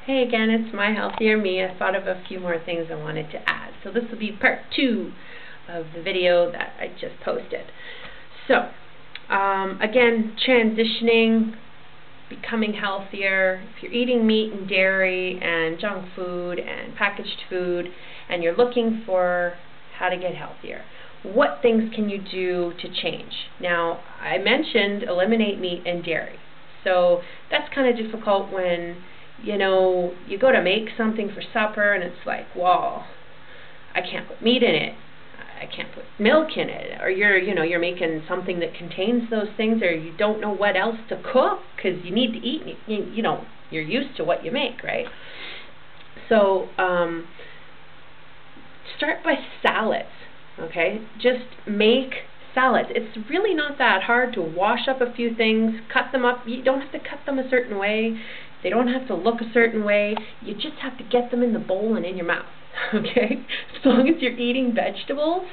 Hey again, it's My Healthier Me. I thought of a few more things I wanted to add. So this will be part 2 of the video that I just posted. So, again, transitioning, becoming healthier. If you're eating meat and dairy and junk food and packaged food and you're looking for how to get healthier, what things can you do to change? Now, I mentioned eliminate meat and dairy. So that's kind of difficult when you go to make something for supper and it's like, well, I can't put meat in it, I can't put milk in it, or you're making something that contains those things, or you don't know what else to cook because you need to eat, you're used to what you make, right? So start by salads, okay? Just make salads. It's really not that hard to wash up a few things, cut them up. You don't have to cut them a certain way. They don't have to look a certain way. You just have to get them in the bowl and in your mouth, okay? As long as you're eating vegetables,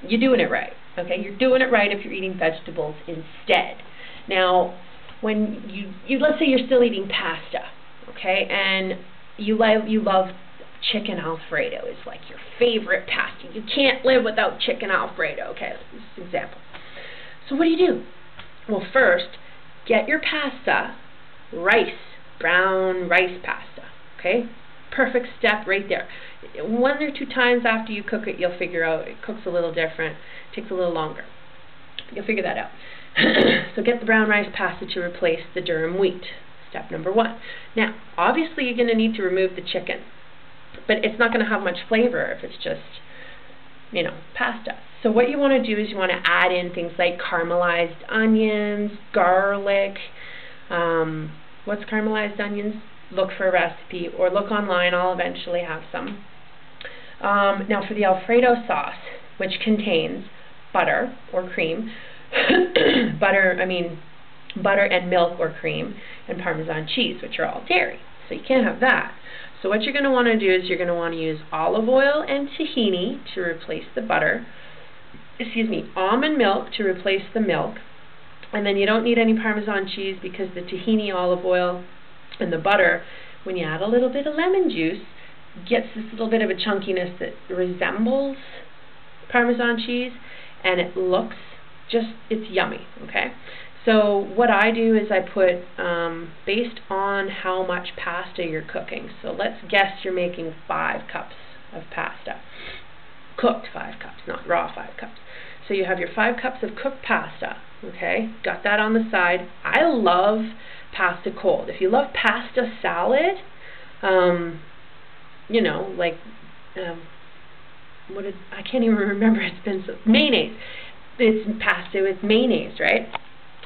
you're doing it right, okay? You're doing it right if you're eating vegetables instead. Now, when you let's say you're still eating pasta, okay, and you love chicken Alfredo is like your favorite pasta. You can't live without chicken Alfredo, okay? This is an example. So what do? Well, first, get your pasta, brown rice pasta, okay? Perfect step right there. 1 or 2 times after you cook it, you'll figure out it cooks a little different, takes a little longer. You'll figure that out. So get the brown rice pasta to replace the durum wheat, step number 1. Now, obviously you're going to need to remove the chicken, but it's not going to have much flavor if it's just, pasta. So what you want to do is you want to add in things like caramelized onions, garlic. What's caramelized onions? Look for a recipe or look online. I'll eventually have some. Now for the Alfredo sauce, which contains butter or cream, butter and milk or cream, and Parmesan cheese, which are all dairy. So you can't have that. So what you're going to want to do is you're going to want to use olive oil and tahini to replace the butter. Almond milk to replace the milk. And then you don't need any Parmesan cheese because the tahini, olive oil, and the butter, when you add a little bit of lemon juice, gets this little bit of a chunkiness that resembles Parmesan cheese, and it looks it's yummy, okay? So what I do is I put, based on how much pasta you're cooking, so let's guess you're making 5 cups of pasta. Cooked 5 cups, not raw 5 cups. So you have your 5 cups of cooked pasta, okay? Got that on the side. I love pasta cold. If you love pasta salad, I can't even remember, it's been mayonnaise. It's pasta with mayonnaise, right?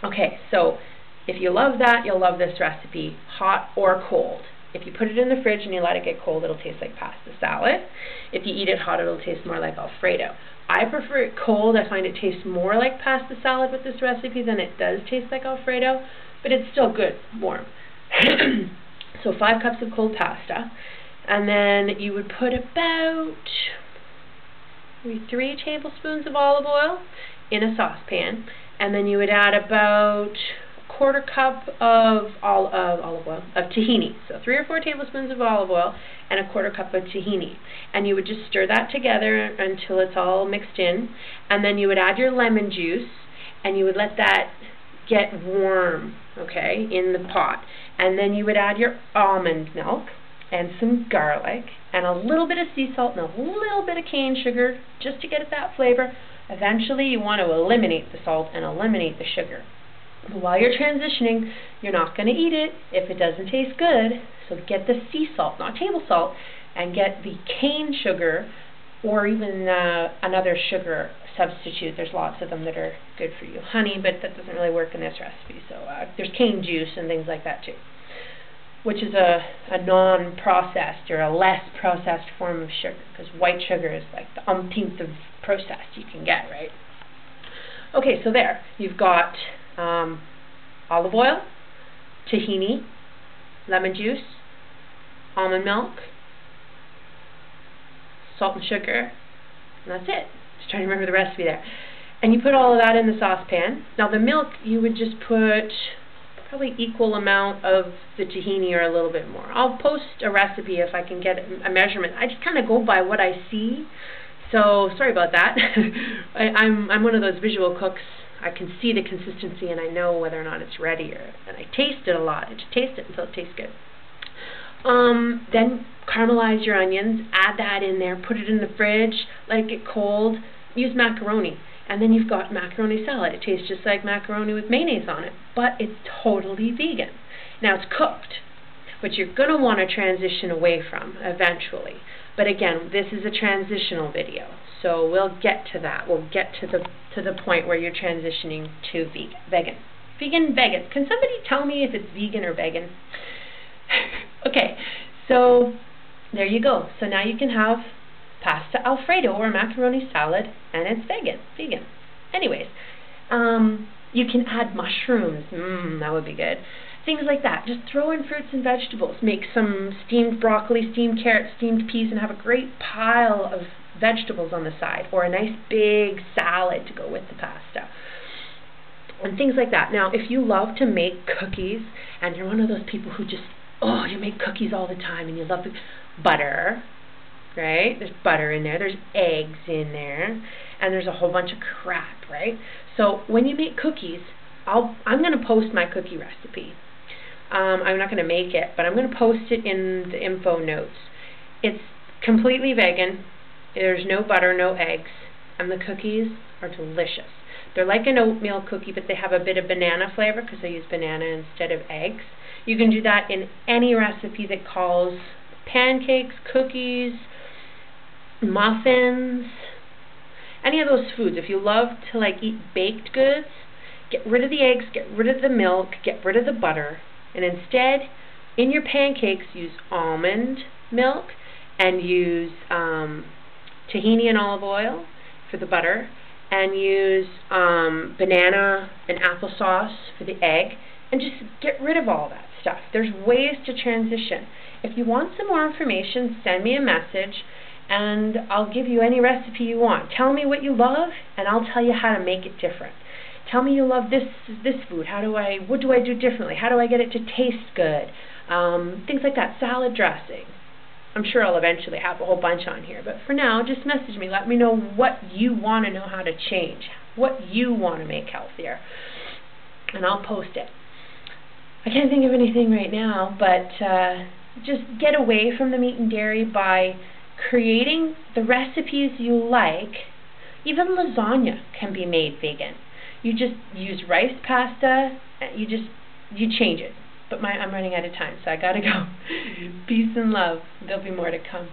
Okay, so if you love that, you'll love this recipe, hot or cold. If you put it in the fridge and you let it get cold, it'll taste like pasta salad. If you eat it hot, it'll taste more like Alfredo. I prefer it cold. I find it tastes more like pasta salad with this recipe than it does taste like Alfredo, but it's still good warm. So 5 cups of cold pasta, and then you would put about maybe 3 tablespoons of olive oil in a saucepan, and then you would add about 1/4 cup of tahini. So 3 or 4 tablespoons of olive oil and 1/4 cup of tahini. And you would just stir that together until it's all mixed in. And then you would add your lemon juice and you would let that get warm, okay, in the pot. And then you would add your almond milk and some garlic and a little bit of sea salt and a little bit of cane sugar just to get at that flavor. Eventually you want to eliminate the salt and eliminate the sugar. But while you're transitioning, you're not going to eat it if it doesn't taste good. So get the sea salt, not table salt, and get the cane sugar or even another sugar substitute. There's lots of them that are good for you. Honey, but that doesn't really work in this recipe. So there's cane juice and things like that too, which is a non-processed or a less processed form of sugar, because white sugar is like the umpteenth of processed you can get, right? Okay, so there. You've got olive oil, tahini, lemon juice, almond milk, salt and sugar, and that's it. Just trying to remember the recipe there. And you put all of that in the saucepan. Now the milk, you would just put probably equal amount of the tahini or a little bit more. I'll post a recipe if I can get a measurement. I just kind of go by what I see, so sorry about that. I'm one of those visual cooks. I can see the consistency and I know whether or not it's ready, and I taste it a lot. I just taste it until it tastes good. Then caramelize your onions, add that in there, put it in the fridge, let it get cold, use macaroni, and then you've got macaroni salad. It tastes just like macaroni with mayonnaise on it, but it's totally vegan. Now it's cooked, which you're going to want to transition away from eventually. But again, this is a transitional video, so we'll get to that. We'll get to the point where you're transitioning to vegan. Vegan. Can somebody tell me if it's vegan or vegan? Okay, so there you go. So now you can have pasta Alfredo or macaroni salad, and it's vegan. Anyways, you can add mushrooms. That would be good. Things like that. Just throw in fruits and vegetables. Make some steamed broccoli, steamed carrots, steamed peas, and have a great pile of vegetables on the side, or a nice big salad to go with the pasta. And things like that. Now, if you love to make cookies, and you're one of those people who just, you make cookies all the time, and you love the butter, right? There's butter in there, there's eggs in there, and there's a whole bunch of crap, right? So when you make cookies, I'm going to post my cookie recipe. I'm not going to make it, but I'm going to post it in the info notes. It's completely vegan. There's no butter, no eggs, and the cookies are delicious. They're like an oatmeal cookie, but they have a bit of banana flavor because I use banana instead of eggs. You can do that in any recipe that calls pancakes, cookies, muffins, any of those foods. If you love to eat baked goods, get rid of the eggs, get rid of the milk, get rid of the butter, and instead, in your pancakes, use almond milk and use tahini and olive oil for the butter, and use banana and applesauce for the egg, and just get rid of all that stuff. There's ways to transition. If you want some more information, send me a message, and I'll give you any recipe you want. Tell me what you love, and I'll tell you how to make it different. Tell me you love this food. What do I do differently? How do I get it to taste good? Things like that. Salad dressing. I'm sure I'll eventually have a whole bunch on here, but for now, just message me. Let me know what you want to know how to change, what you want to make healthier, and I'll post it. I can't think of anything right now, but just get away from the meat and dairy by creating the recipes you like. Even lasagna can be made vegan. You just use rice pasta, you change it. But I'm running out of time, so I gotta go. Peace and love. There'll be more to come.